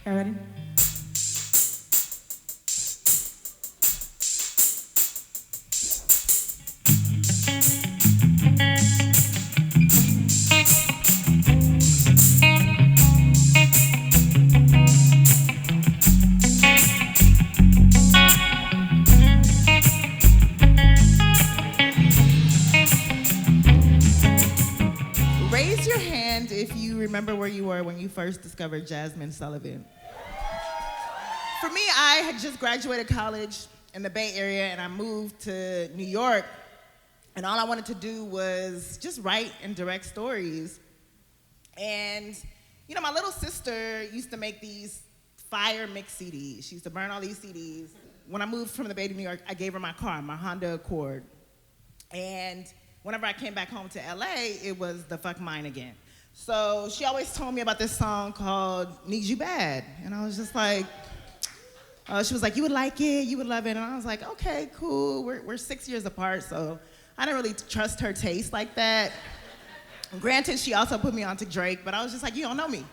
Y'all ready? Raise your hand if you remember where you were when you first discovered Jazmine Sullivan. For me, I had just graduated college in the Bay Area and I moved to New York, and all I wanted to do was just write and direct stories. And, you know, my little sister used to make these fire mix CDs. She used to burn all these CDs. When I moved from the Bay to New York, I gave her my car, my Honda Accord. And whenever I came back home to LA, it was the fuck mine again. So she always told me about this song called Need You Bad. And I was just like, she was like, you would like it, you would love it. And I was like, okay, cool. We're 6 years apart, so I didn't really trust her taste like that. Granted, she also put me on to Drake, but I was just like, you don't know me.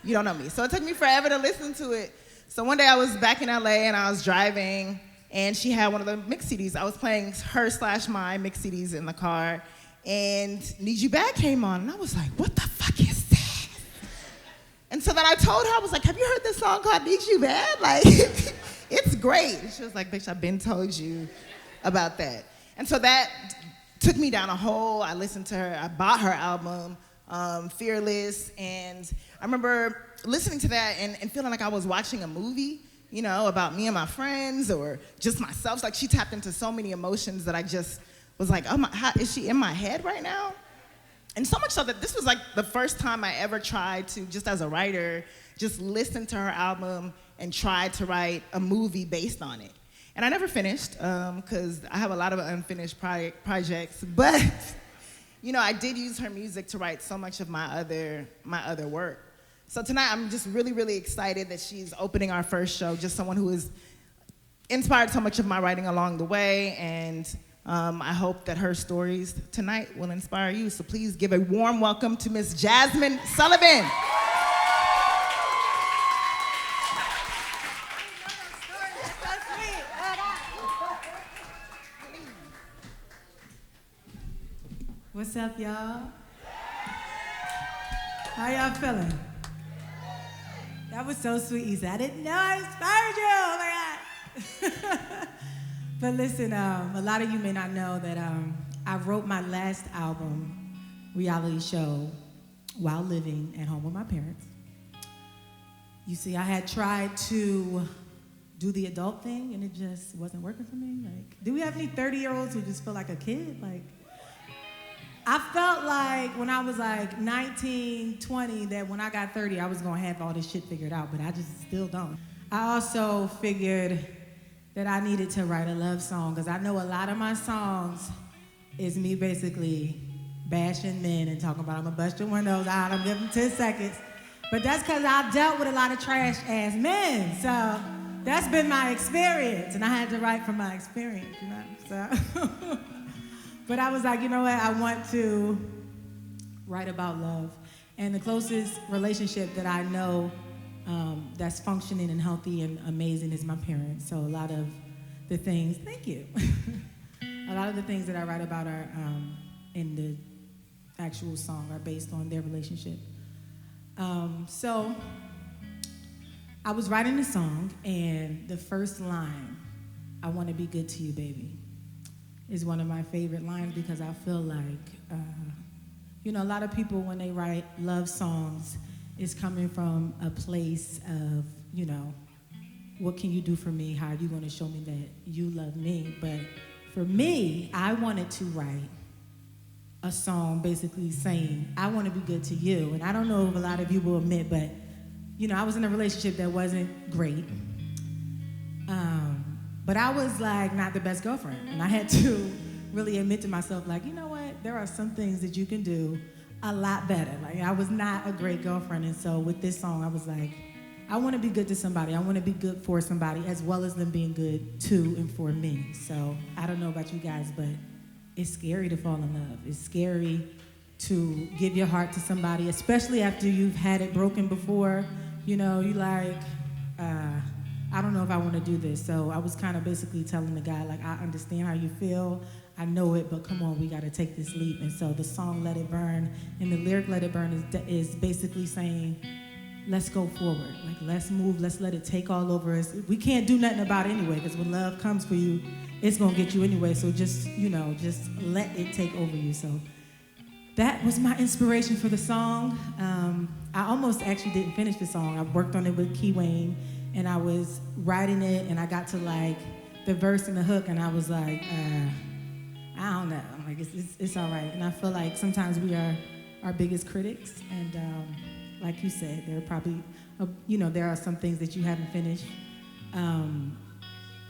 You don't know me. So it took me forever to listen to it. So one day I was back in LA and I was driving, and she had one of the mix CDs. I was playing her/my mix CDs in the car, and Need You Bad came on, and I was like, what the fuck is that? And so then I told her, I was like, have you heard this song called Need You Bad? Like, it's great. And she was like, bitch, I've been told you about that. And so that took me down a hole. I listened to her, I bought her album, Fearless, and I remember listening to that and feeling like I was watching a movie, you know, about me and my friends or just myself. Like, she tapped into so many emotions that I just was like, oh my, how, is she in my head right now? And so much so that this was like the first time I ever tried to, just as a writer, just listen to her album and try to write a movie based on it. And I never finished, because I have a lot of unfinished projects, but you know, I did use her music to write so much of my other work. So tonight, I'm just really, really excited that she's opening our first show, just someone who has inspired so much of my writing along the way, and I hope that her stories tonight will inspire you. So please give a warm welcome to Miss Jazmine Sullivan. What's up, y'all? How y'all feeling? That was so sweet, Issa. I didn't know I inspired you. Oh my God. But listen, a lot of you may not know that I wrote my last album, reality show, while living at home with my parents. You see, I had tried to do the adult thing, and it just wasn't working for me. Like, do we have any 30-year-olds who just feel like a kid? Like, I felt like when I was like 19, 20, that when I got 30, I was gonna have all this shit figured out, but I just still don't. I also figured that I needed to write a love song, because I know a lot of my songs is me basically bashing men and talking about, I'm gonna bust your windows out, I'm giving them 10 seconds. But that's because I dealt with a lot of trash ass men, so that's been my experience, and I had to write from my experience, you know, so. But I was like, you know what, I want to write about love. And the closest relationship that I know that's functioning and healthy and amazing is my parents. So a lot of the things, thank you. A lot of the things that I write about are in the actual song are based on their relationship. So I was writing the song, and the first line, I want to be good to you, baby, is one of my favorite lines, because I feel like, you know, a lot of people when they write love songs, it's coming from a place of, you know, what can you do for me? How are you going to show me that you love me? But for me, I wanted to write a song basically saying, I want to be good to you. And I don't know if a lot of you will admit, but, you know, I was in a relationship that wasn't great. But I was like not the best girlfriend, and I had to really admit to myself, like, you know what, there are some things that you can do a lot better. Like, I was not a great girlfriend, and so with this song, I was like, I want to be good to somebody. I want to be good for somebody, as well as them being good to and for me. So I don't know about you guys, but it's scary to fall in love. It's scary to give your heart to somebody, especially after you've had it broken before. You know, you like, I don't know if I want to do this. So I was kind of basically telling the guy, like, I understand how you feel. I know it, but come on, we got to take this leap. And so the song Let It Burn, and the lyric Let It Burn is basically saying, let's go forward. Like, let's move. Let's let it take all over us. We can't do nothing about it anyway, because when love comes for you, it's going to get you anyway. So just, just let it take over you. So that was my inspiration for the song. I almost actually didn't finish the song. I worked on it with Key Wayne, and I was writing it, and I got to like the verse and the hook, and I was like, I don't know. I'm like, it's all right. And I feel like sometimes we are our biggest critics, and like you said, there are probably, there are some things that you haven't finished.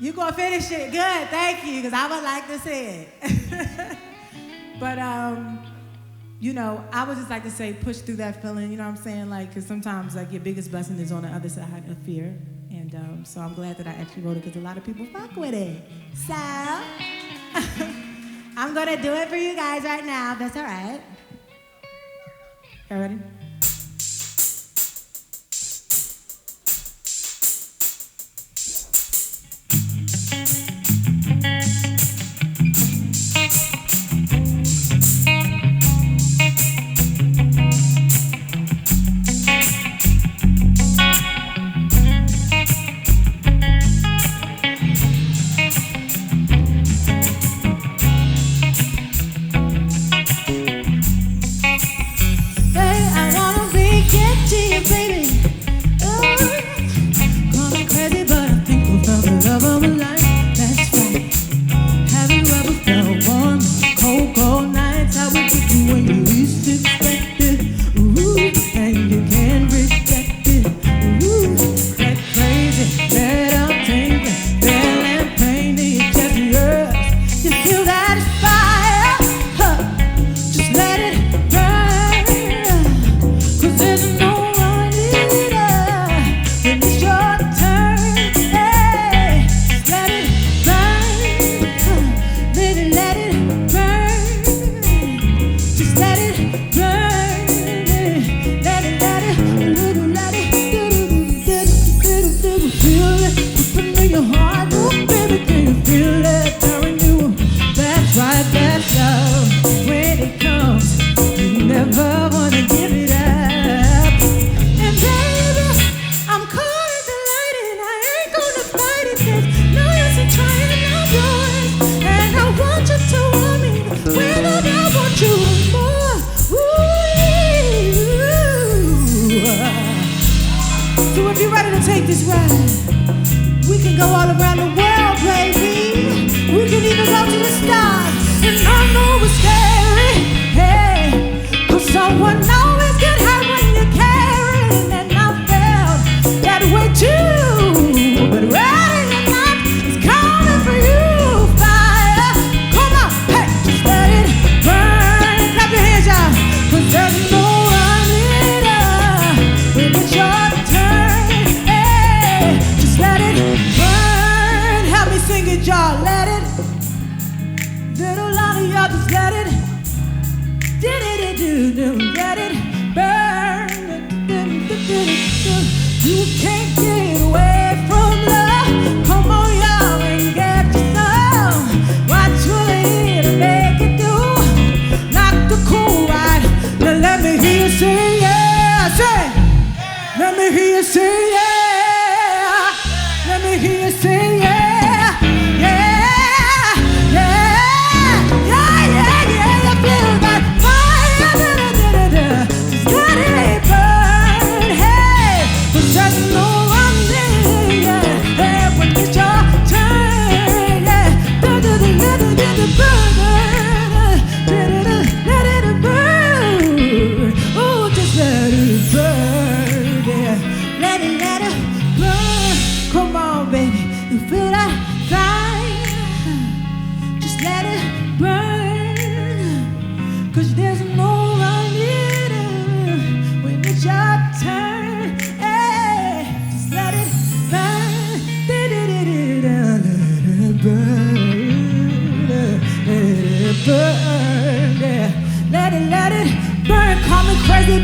You gonna finish it? Good, thank you, because I would like to say it. But I would just like to say, push through that feeling. You know what I'm saying? Like, because sometimes like your biggest blessing is on the other side of fear, and so I'm glad that I actually wrote it because a lot of people fuck with it. So I'm gonna do it for you guys right now. That's all right. You ready?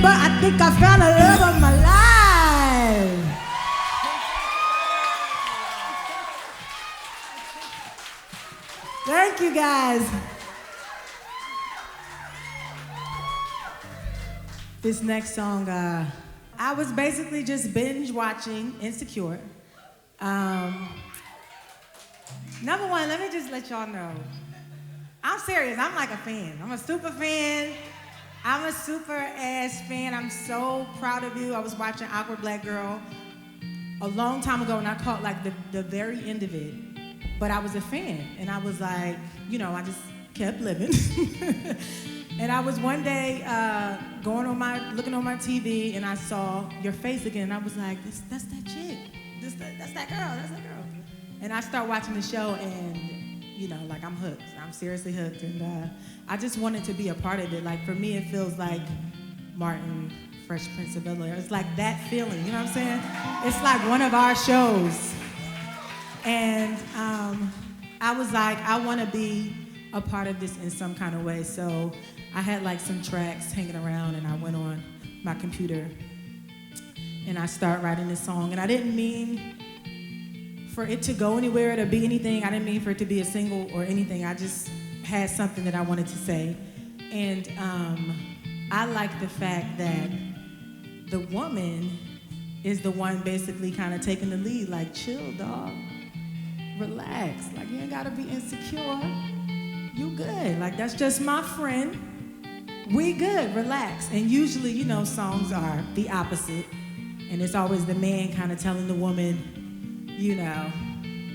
But I think I found the love of my life. Thank you, guys. This next song, I was basically just binge watching Insecure. Number one, let me just let y'all know. I'm serious, I'm like a fan. I'm a super fan. I'm a super ass fan. I'm so proud of you. I was watching Awkward Black Girl a long time ago and I caught like the very end of it. But I was a fan and I was like, you know, I just kept living. And I was one day looking on my TV and I saw your face again. And I was like, that's that chick. That's that girl. And I start watching the show and, you know, like I'm hooked. I'm seriously hooked. And I just wanted to be a part of it. Like for me, it feels like Martin, Fresh Prince of Bel-Air. It's like that feeling, you know what I'm saying? It's like one of our shows. And I was like, I want to be a part of this in some kind of way. So I had like some tracks hanging around and I went on my computer and I start writing this song. And I didn't mean for it to go anywhere, to be anything. I didn't mean for it to be a single or anything. I just had something that I wanted to say. And I like the fact that the woman is the one basically kind of taking the lead. Like, chill, dog. Relax. Like, you ain't gotta be insecure. You good. Like, that's just my friend. We good. Relax. And usually, you know, songs are the opposite. And it's always the man kind of telling the woman, you know,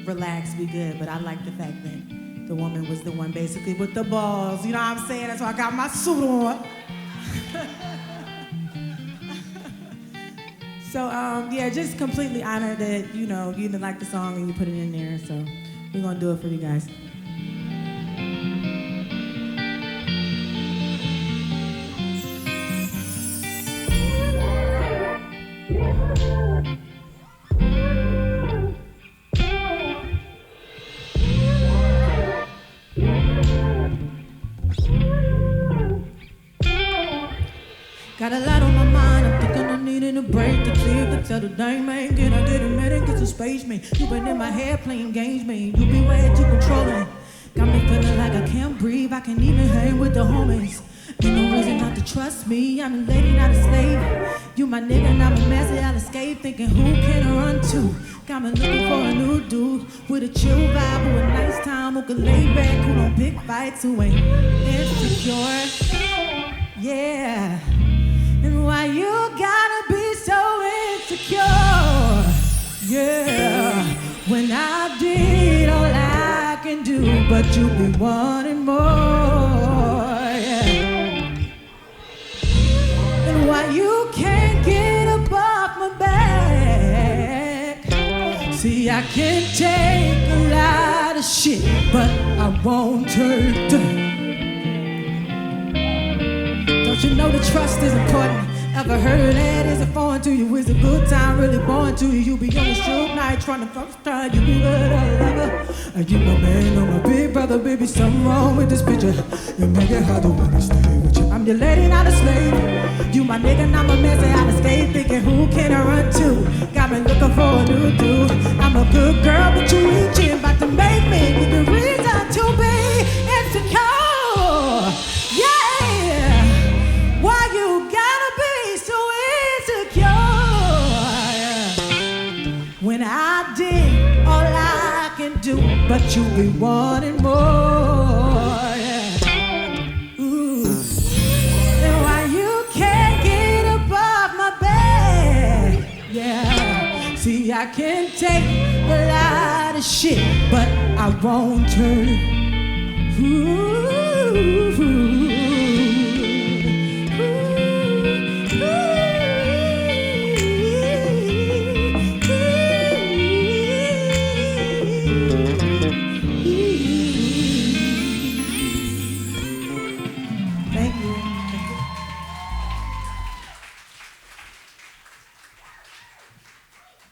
relax, be good. But I like the fact that the woman was the one basically with the balls. You know what I'm saying? That's why I got my suit on. So, yeah, just completely honored that, you know, you didn't like the song and you put it in there. So we're going to do it for you guys. Got a lot on my mind, I'm thinking I'm needing a break to clear the settle dang man. Can I get a minute, get some space, man? You been in my head playing games, man. You be way too controlling. Got me feeling like I can't breathe, I can't even hang with the homies. Ain't no reason not to trust me, I'm a lady, not a slave. You my nigga, and I'm a messy, I'll escape, thinking who can I run to? Got me looking for a new dude with a chill vibe, who a nice time, who can lay back, who don't pick fights, who ain't insecure. Yeah. And why you gotta be so insecure? Yeah, when I did all I can do, but you be wanting more. Yeah. And why you can't get up off my back? See, I can take a lot of shit, but I won't hurt. Don't you know the trust is important? Ever heard of that? Is it foreign to you? Is a good time really born to you? You be on the shoot night trying to first time. You be with a lover. And you my man, I'm my big brother, baby. Something wrong with this picture. You make it hard to wanna stay with you. I'm your lady, not a slave. You my nigga, not my messy, I'll escape. Thinking who can I run to? Got me looking for a new dude. I'm a good girl, but you reaching, about to make me with the reason to be insecure. Yeah. Why you gotta be so insecure? When I did all I can do, but you be wanting more. Yeah. Ooh. And why you can't get above my bed? Yeah. See, I can take a lot of shit, but I won't turn. Ooh.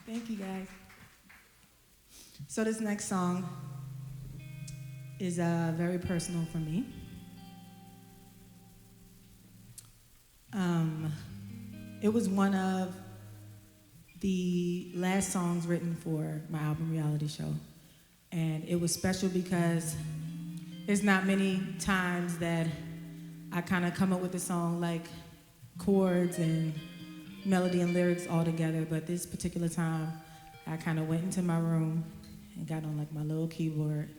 Thank you, guys. So this next song is very personal for me. It was one of the last songs written for my album Reality Show. And it was special because it's not many times that I kind of come up with a song like chords and melody and lyrics all together, but this particular time, I kind of went into my room and got on like my little keyboard,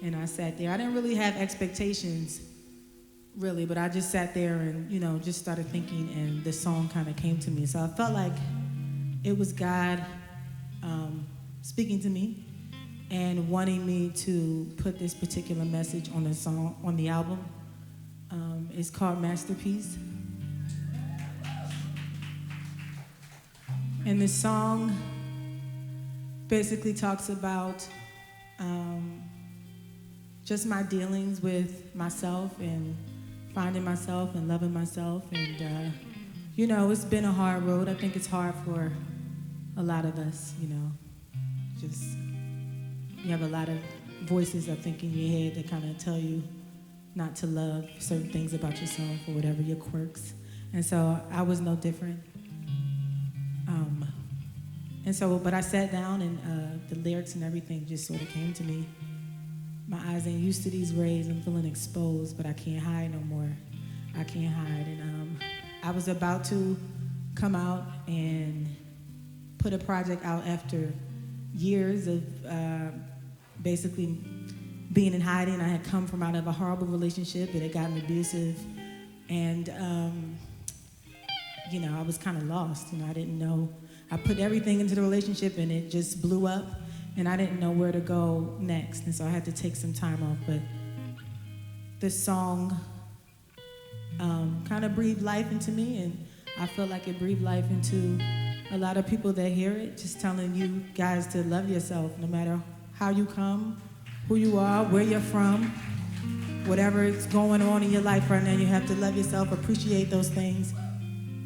and I sat there. I didn't really have expectations, really, but I just sat there and, you know, just started thinking, and the song kind of came to me. So I felt like it was God speaking to me and wanting me to put this particular message on the song, on the album. It's called Masterpiece. And this song basically talks about just my dealings with myself and finding myself and loving myself. And, you know, it's been a hard road. I think it's hard for a lot of us, you know. Just, you have a lot of voices, I think, in your head that kind of tell you not to love certain things about yourself or whatever, your quirks. And so I was no different. And so, but I sat down and the lyrics and everything just sort of came to me. My eyes ain't used to these rays. I'm feeling exposed, but I can't hide no more. I can't hide. And I was about to come out and put a project out after years of basically being in hiding. I had come from out of a horrible relationship. It had gotten abusive. And, you know, I was kind of lost. You know, I didn't know. I put everything into the relationship and it just blew up, and I didn't know where to go next. And so I had to take some time off. But this song kind of breathed life into me, and I feel like it breathed life into a lot of people that hear it, just telling you guys to love yourself no matter how you come, who you are, where you're from, whatever is going on in your life right now. You have to love yourself, appreciate those things.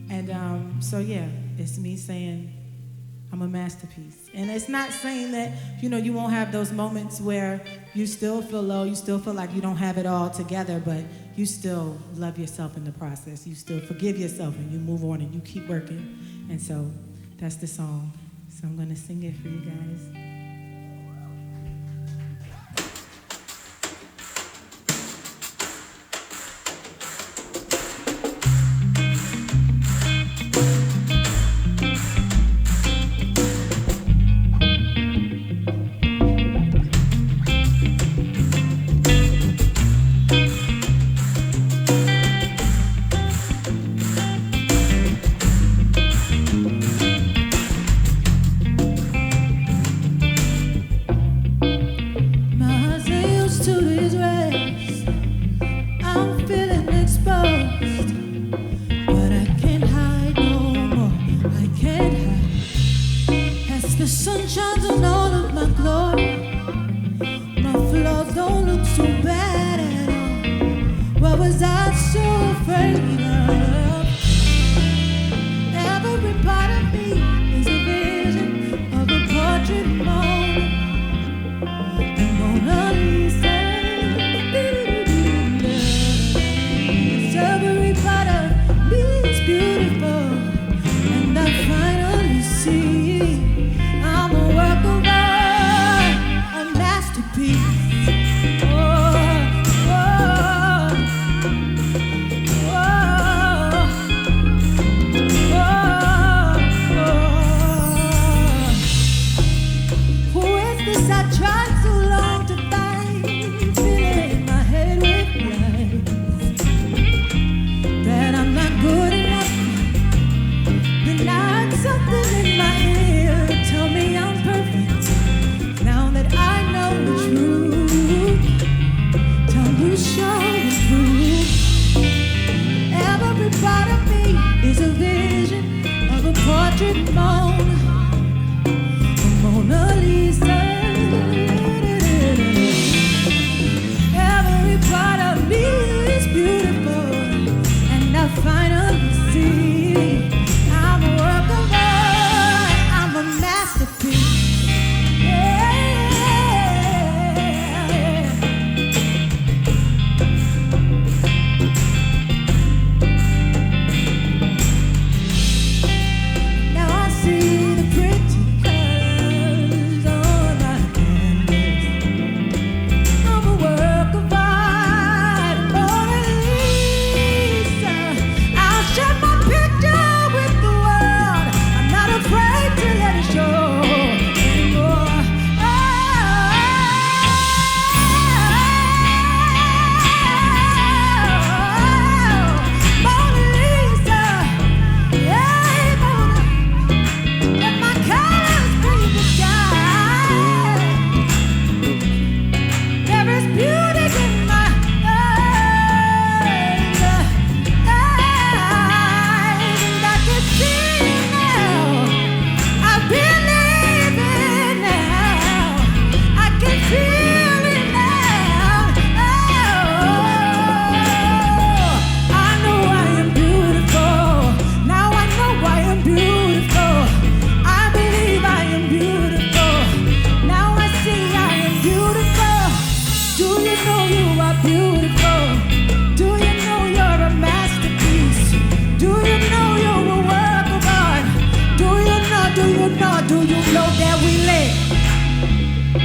And so, yeah, it's me saying I'm a masterpiece. And it's not saying that, you know, you won't have those moments where you still feel low, you still feel like you don't have it all together, but you still love yourself in the process. You still forgive yourself and you move on and you keep working. And so that's the song. So I'm going to sing it for you guys. See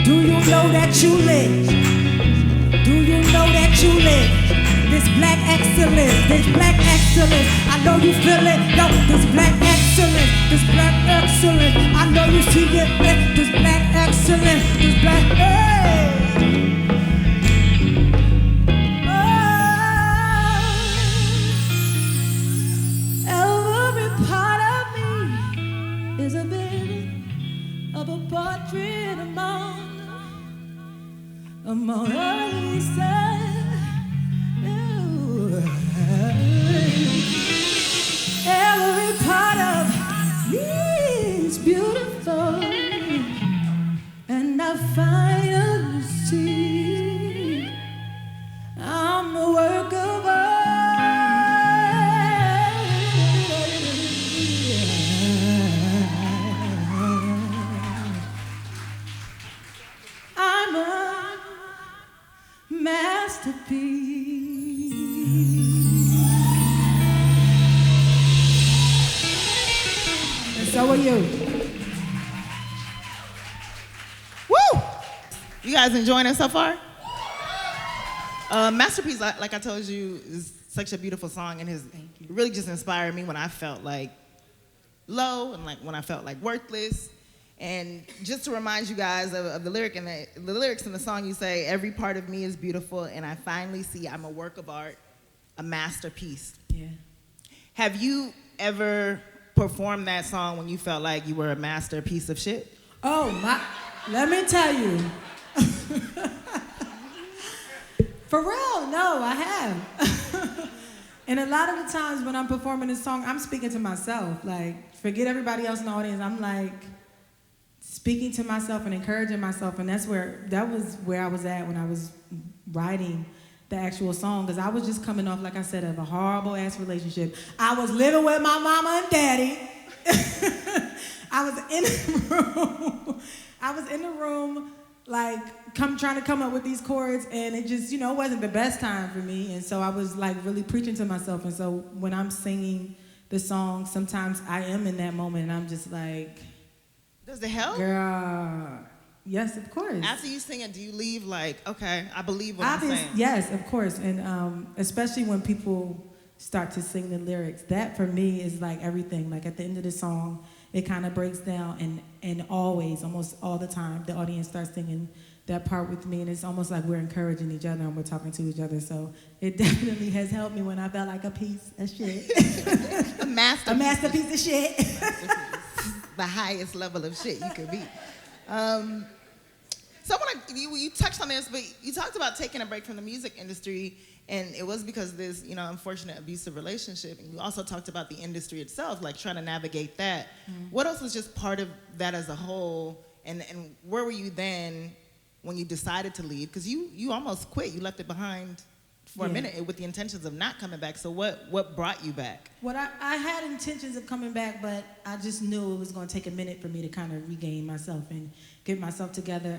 Do you know that you live? Do you know that you live? This black excellence, this black excellence. I know you feel it, yo, this black excellence, this black excellence. I know you see it, this black excellence, this black, hey. Is a bit of a portrait among Lisa. Every part of me is beautiful, and I finally see I'm a work of art. I'm a masterpiece. And so are you. Woo! You guys enjoying it so far? Masterpiece, like I told you, is such a beautiful song and has really just inspired me when I felt like low and like when I felt like worthless. And just to remind you guys of the lyric and the lyrics in the song, you say, every part of me is beautiful and I finally see I'm a work of art, a masterpiece. Yeah. Have you ever performed that song when you felt like you were a masterpiece of shit? Oh, let me tell you. For real, no, I have. And a lot of the times when I'm performing this song, I'm speaking to myself. Like, forget everybody else in the audience. I'm like speaking to myself and encouraging myself. And that was where I was at when I was writing the actual song. Because I was just coming off, like I said, of a horrible ass relationship. I was living with my mama and daddy. I was in the room, like, trying to come up with these chords, and it just, it wasn't the best time for me. And so I was, like, really preaching to myself. And so when I'm singing the song, sometimes I am in that moment, and I'm just like... Does it help? Girl, yes, of course. After you sing it, do you leave like, okay, I believe what I'm saying? Yes, of course. And especially when people start to sing the lyrics, that for me is like everything. Like at the end of the song, it kind of breaks down, and always, almost all the time, the audience starts singing that part with me, and it's almost like we're encouraging each other and we're talking to each other. So it definitely has helped me when I felt like a piece of shit. A masterpiece. A masterpiece of shit. The highest level of shit you could be. So you touched on this, but you talked about taking a break from the music industry, and it was because of this, unfortunate abusive relationship. And you also talked about the industry itself, like trying to navigate that. Mm-hmm. What else was just part of that as a whole? And where were you then when you decided to leave? Because you almost quit. You left it behind for a minute with the intentions of not coming back. So what brought you back? Well, I had intentions of coming back, but I just knew it was going to take a minute for me to kind of regain myself and get myself together.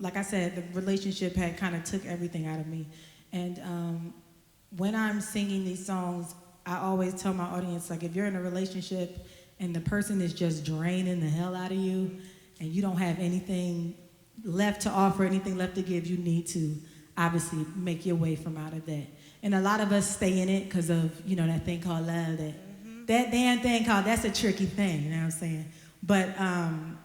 Like I said, the relationship had kind of took everything out of me. And when I'm singing these songs, I always tell my audience, like, if you're in a relationship and the person is just draining the hell out of you and you don't have anything left to offer, anything left to give, you need to obviously make your way from out of that. And a lot of us stay in it because of, that thing called love, that damn thing that's a tricky thing, you know what I'm saying? But,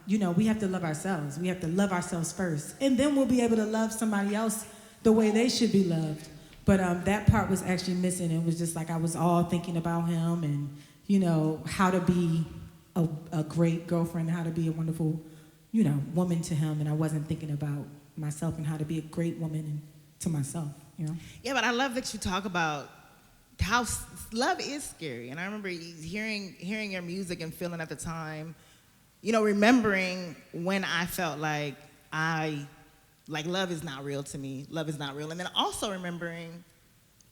we have to love ourselves. We have to love ourselves first. And then we'll be able to love somebody else the way they should be loved. But that part was actually missing. It was just like I was all thinking about him and, how to be a great girlfriend, how to be a wonderful, woman to him. And I wasn't thinking about myself and how to be a great woman to myself, Yeah, but I love that you talk about how love is scary. And I remember hearing your music and feeling at the time, remembering when I felt like love is not real to me. Love is not real. And then also remembering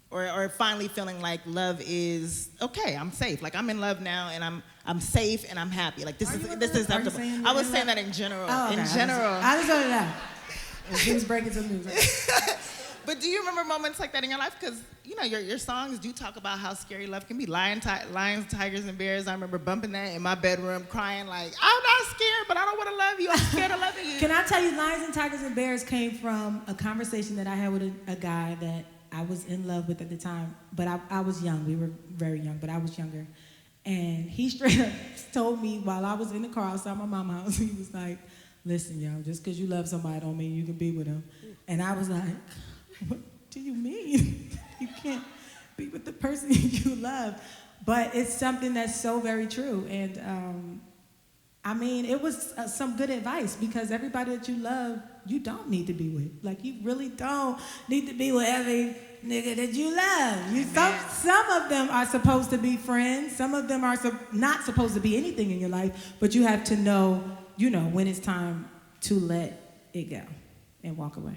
or finally feeling like love is okay. I'm safe. Like I'm in love now and I'm safe and I'm happy. Like this is acceptable. I was saying that in general. Oh, okay. In general. I just wanted that. She was breaking some news. But do you remember moments like that in your life? Because, you know, your songs do talk about how scary love can be. Lions, tigers, and bears. I remember bumping that in my bedroom, crying like, I'm not scared, but I don't want to love you. I'm scared of loving you. Can I tell you, Lions and Tigers and Bears came from a conversation that I had with a guy that I was in love with at the time. But I was young. We were very young, but I was younger. And he straight up told me while I was in the car outside my mama's house, he was like, listen, yo, just because you love somebody don't mean you can be with them. And I was like, what do you mean? You can't be with the person you love. But it's something that's so very true. And I mean, it was some good advice because everybody that you love, you don't need to be with. Like, you really don't need to be with every nigga that you love. Some of them are supposed to be friends. Some of them are not supposed to be anything in your life. But you have to know, you know, when it's time to let it go and walk away.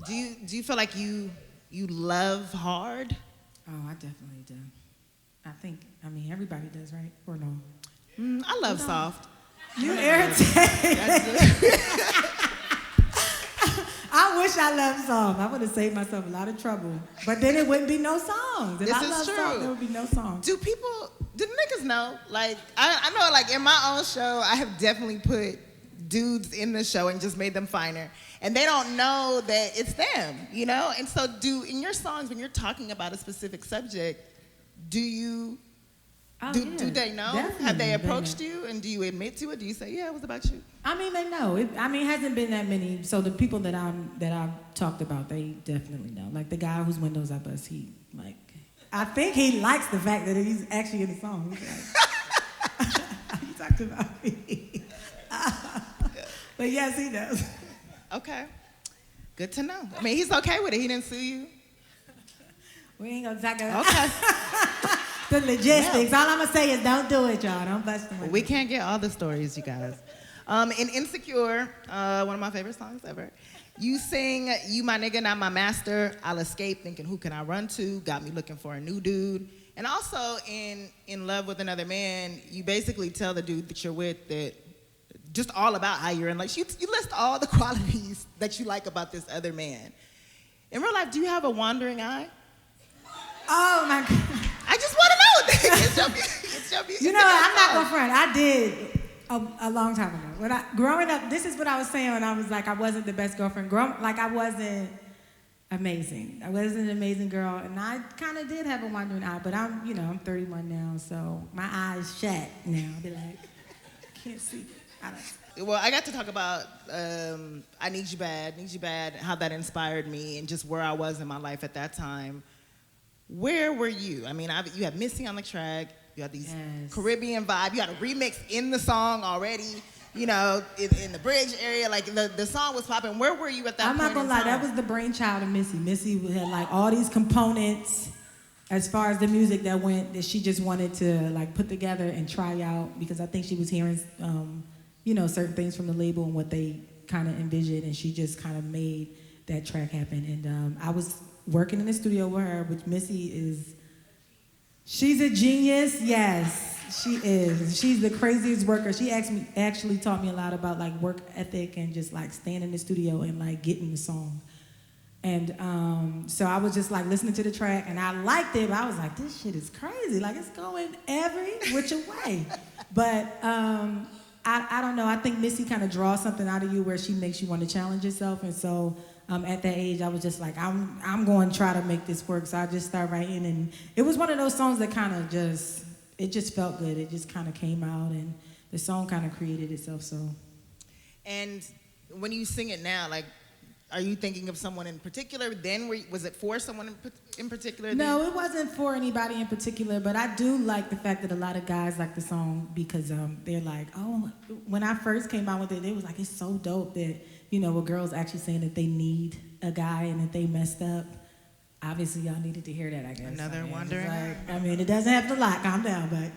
Do you feel like you love hard? Oh, I definitely do. I mean, everybody does, right? Or no? I love soft. You irritate. I wish I loved soft. I would have saved myself a lot of trouble. But then it wouldn't be no songs. If I loved soft, there would be no songs. Do niggas know? Like, I know, like, in my own show, I have definitely put dudes in the show and just made them finer. And they don't know that it's them, you know? And so in your songs, when you're talking about a specific subject, do they know? Definitely. Have they approached you? And do you admit to it? Do you say, yeah, it was about you? I mean, they know. It hasn't been that many. So the people that I've talked about, they definitely know. Like the guy whose windows I bust, I think he likes the fact that he's actually in the song. He's like, he talked about me. But yes, he does. Okay. Good to know. I mean, he's okay with it. He didn't sue you? We ain't gonna talk about Okay. the logistics. All I'm gonna say is don't do it, y'all. Don't bust them. We can't get all the stories, you guys. In Insecure, one of my favorite songs ever, you sing, you my nigga, not my master, I'll escape thinking who can I run to, got me looking for a new dude. And also in Love with Another Man, you basically tell the dude that you're with that just all about how you're in love. You list all the qualities that you like about this other man. In real life, do you have a wandering eye? Oh my God. I just want to know. It's your you know, I'm not gonna front. I did a long time ago. Growing up, this is what I was saying when I was like, I wasn't the best girlfriend. I wasn't amazing. I wasn't an amazing girl, and I kind of did have a wandering eye. But I'm 31 now, so my eyes shut now. I'll be like, can't see. Well, I got to talk about I Need You Bad, how that inspired me, and just where I was in my life at that time. Where were you? I mean, you had Missy on the track, you had these Caribbean vibe, you had a remix in the song already, you know, in the bridge area, like the song was popping. Where were you at that point? I'm not gonna lie, that was the brainchild of Missy. Missy had like all these components as far as the music that she just wanted to like put together and try out, because I think she was hearing certain things from the label and what they kind of envisioned, and she just kind of made that track happen. And I was working in the studio with her, which she's a genius. Yes, she is. She's the craziest worker. She actually taught me a lot about like work ethic and just like staying in the studio and like getting the song. And so I was just like listening to the track and I liked it, but I was like, this shit is crazy. Like it's going every which way. But I don't know. I think Missy kind of draws something out of you where she makes you want to challenge yourself. And so at that age, I was just like, I'm going to try to make this work. So I just started writing, and it was one of those songs that kind of just felt good. It just kind of came out, and the song kind of created itself. So. And when you sing it now, like, are you thinking of someone in particular? Then was it for someone in particular? No, it wasn't for anybody in particular, but I do like the fact that a lot of guys like the song because they're like, oh, when I first came out with it, they was like, it's so dope that, with girls actually saying that they need a guy and that they messed up. Obviously, y'all needed to hear that, I guess. Another wondering. It doesn't have to lie, calm down, but,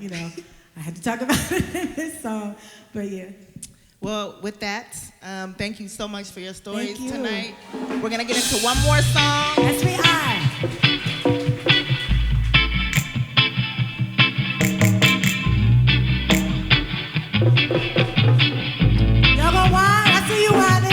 I had to talk about it in this song, but yeah. Well, with that, thank you so much for your stories tonight. We're going to get into one more song. Yes, we are. Y'all gonna whine? I see you whining.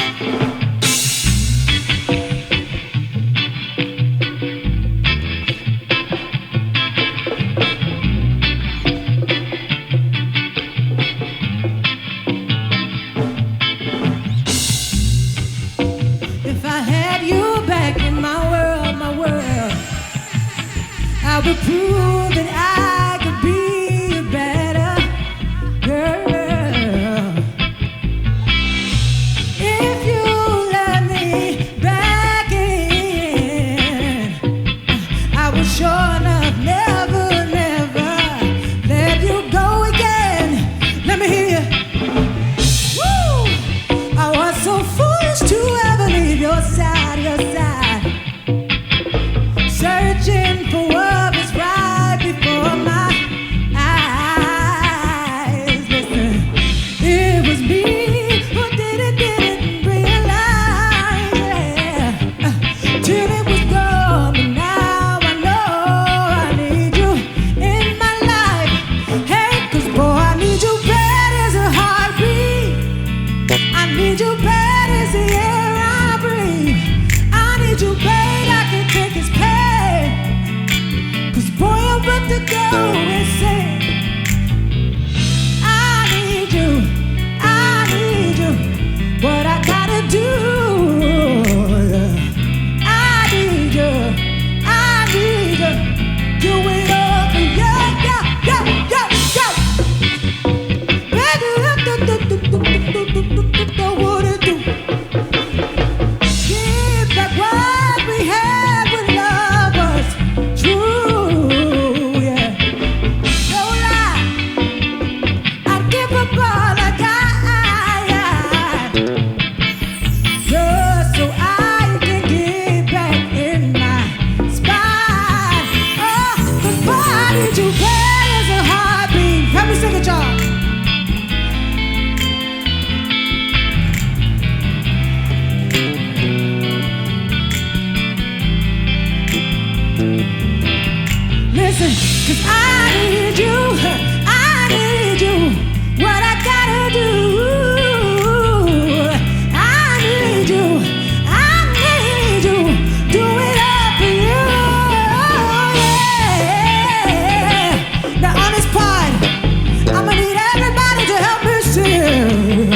to prove that I could be a better girl. If you let me back in, I will sure enough never, never let you go again. Let me hear you. Woo! I was so foolish to ever leave your side, your side. Searching for what was right before my eyes. Listen, it was me who didn't realize, yeah, till it was gone. But now I know I need you in my life. Hey, 'cause boy, I need you bad as a heartbeat. I need you bad as the air I breathe. I need you bad, I can take his pain. 'Cause boy, I'm about to go insane. I need you, what I gotta do. I need you, do it all for you, yo. Baby, what it do? Give back what we had when love was true, yeah. No lie, I'd give up all I got, just so I can get back in my spot. Oh, 'cause boy, I need you bad as a heartbeat. Help me sing it, y'all. Listen, 'cause I need you, what I gotta do. I need you, do it all for you, yeah. The honest part, I'ma need everybody to help me sing.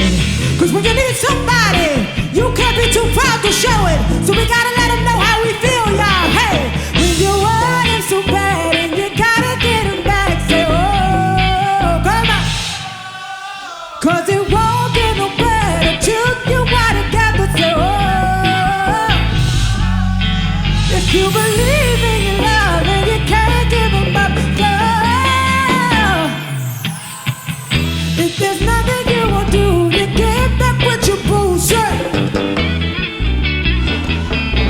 'Cause when you need somebody, you can't be too proud to show it. So we gotta let them know how we feel, y'all. Hey, when you want him so bad and you gotta get him back, say, oh, come on. 'Cause it won't get no better till you are together, say, oh. If you believe in your love and you can't give him up, girl. If there's nothing you won't do to get back what you bullshit.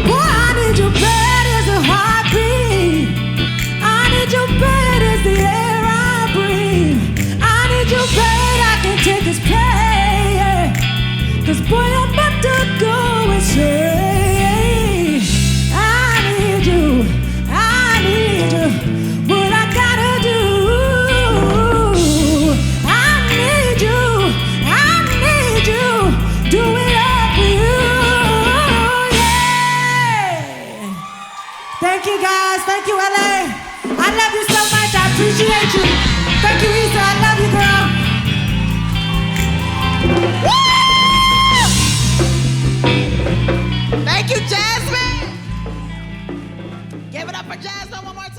Boy, I need you bad as a heartbeat. I need you bad as the air I breathe. I need you bad, I can take this pain. 'Cause boy, I'm about to go insane. I need you, what I gotta do. I need you, do it all for you, yeah. Thank you guys, thank you LA. I love you so much, I appreciate you. Thank you Issa, I love you girl. Woo! Thank you, Jazmine. Give it up for Jazmine one more time.